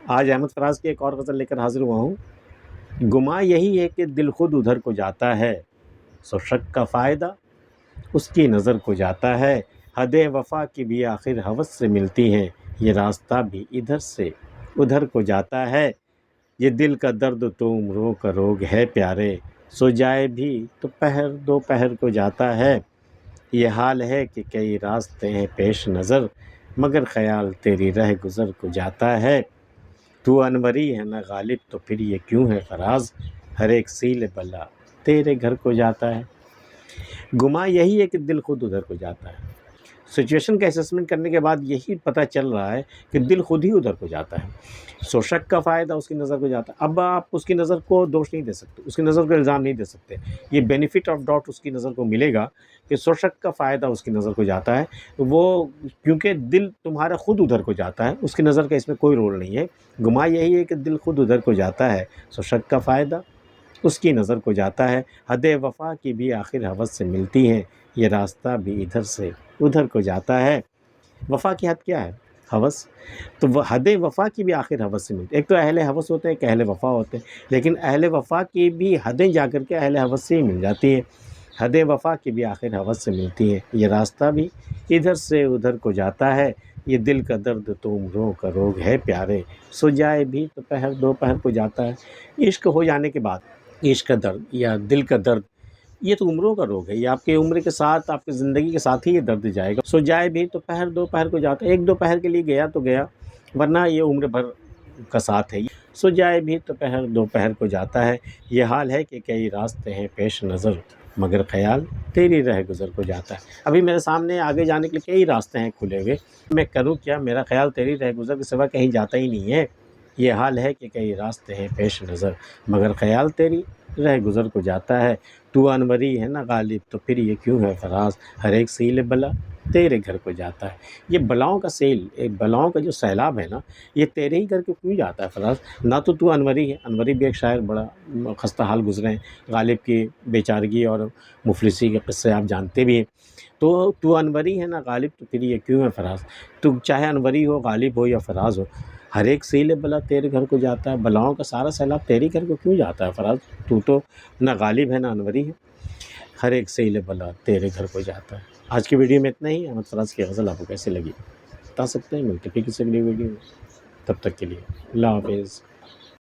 آج احمد فراز کی ایک اور غزل لے کر حاضر ہوا ہوں۔ گما یہی ہے کہ دل خود ادھر کو جاتا ہے، سو شک کا فائدہ اس کی نظر کو جاتا ہے۔ حد وفا کی بھی آخر ہوس سے ملتی ہیں، یہ راستہ بھی ادھر سے ادھر کو جاتا ہے۔ یہ دل کا درد تو عمروں کا روگ ہے پیارے، سو جائے بھی تو پہر دو پہر کو جاتا ہے۔ یہ حال ہے کہ کئی راستے ہیں پیش نظر، مگر خیال تیری رہ گزر کو جاتا ہے۔ تو انوری ہے نہ غالب تو پھر یہ کیوں ہے فراز، ہر ایک سیل بلا تیرے گھر کو جاتا ہے۔ گما یہی ہے کہ دل خود ادھر کو جاتا ہے۔ سچویشن کا اسسمنٹ کرنے کے بعد یہی پتہ چل رہا ہے کہ دل خود ہی ادھر کو جاتا ہے، سو شک کا فائدہ اس کی نظر کو جاتا ہے۔ اب آپ اس کی نظر کو دوش نہیں دے سکتے، اس کی نظر کو الزام نہیں دے سکتے، یہ بینیفٹ آف ڈاؤٹ اس کی نظر کو ملے گا کہ سو شک کا فائدہ اس کی نظر کو جاتا ہے، وہ کیونکہ دل تمہارا خود ادھر کو جاتا ہے، اس کی نظر کا اس میں کوئی رول نہیں ہے۔ گما یہی ہے کہ دل خود ادھر کو جاتا ہے، سو شک کا فائدہ اس کی نظر کو جاتا ہے۔ حد وفا کی بھی آخر ہوس سے ملتی ہیں، یہ راستہ بھی ادھر سے ادھر کو جاتا ہے۔ وفا کی حد کیا ہے؟ ہوس۔ تو وہ حد وفا کی بھی آخر ہوس سے ملتی ہے۔ ایک تو اہل ہوس ہوتے ہیں، ایک اہل وفا ہوتے ہیں، لیکن اہل وفا کی بھی حدیں جا کر کے اہل ہوس سے ہی مل جاتی ہیں۔ حد وفا کی بھی آخر ہوس سے ملتی ہیں، یہ راستہ بھی ادھر سے ادھر کو جاتا ہے۔ یہ دل کا درد تو عمروں کا روگ ہے پیارے، سو جائے بھی تو پہر دو پہر کو جاتا ہے۔ عشق ہو جانے کے بعد عشق کا درد یا دل کا درد یہ تو عمروں کا روگ ہے، یہ آپ کی عمر کے ساتھ، آپ کی زندگی کے ساتھ ہی یہ درد جائے گا۔ سو جائے بھی تو پہر دو پہر کو جاتا ہے، ایک دو پہر کے لیے گیا تو گیا، ورنہ یہ عمر بھر کا ساتھ ہے۔ سو جائے بھی تو پہر دو پہر کو جاتا ہے۔ یہ حال ہے کہ کئی راستے ہیں پیش نظر، مگر خیال تیری رہ گزر کو جاتا ہے۔ ابھی میرے سامنے آگے جانے کے لیے کئی راستے ہیں کھلے ہوئے، میں کروں کیا؟ میرا خیال تیری رہ گزر کے سوا کہیں جاتا ہی نہیں ہے۔ یہ حال ہے کہ کئی راستے ہیں پیش نظر، مگر خیال تیری رہ گزر کو جاتا ہے۔ تو انوری ہے نا غالب تو پھر یہ کیوں ہے فراز، ہر ایک سیل بلا تیرے گھر کو جاتا ہے۔ یہ بلاؤں کا سیل، بلاؤں کا جو سیلاب ہے نا، یہ تیرے ہی گھر کو کیوں جاتا ہے فراز؟ نہ تو انوری ہے، انوری بھی ایک شاعر بڑا خستہ حال گزرے ہیں، غالب کی بیچارگی اور مفلسی کے قصے آپ جانتے بھی ہیں۔ تو انوری ہے نا غالب تو پھر یہ کیوں ہے فراز، تو چاہے انوری ہو، غالب ہو یا فراز ہو، ہر ایک سیل بلا تیرے گھر کو جاتا ہے۔ بلاؤں کا سارا سیلاب تیرے گھر کو کیوں جاتا ہے فراز؟ تو نہ غالب ہے نہ انوری ہے، ہر ایک سیل بلا تیرے گھر کو جاتا ہے۔ آج کی ویڈیو میں اتنا ہی۔ احمد فراز کی غزل آپ کو کیسے لگی بتا سکتے ہیں، ملتے پھر کسی اگلی ویڈیو میں، تب تک کے لیے اللہ حافظ۔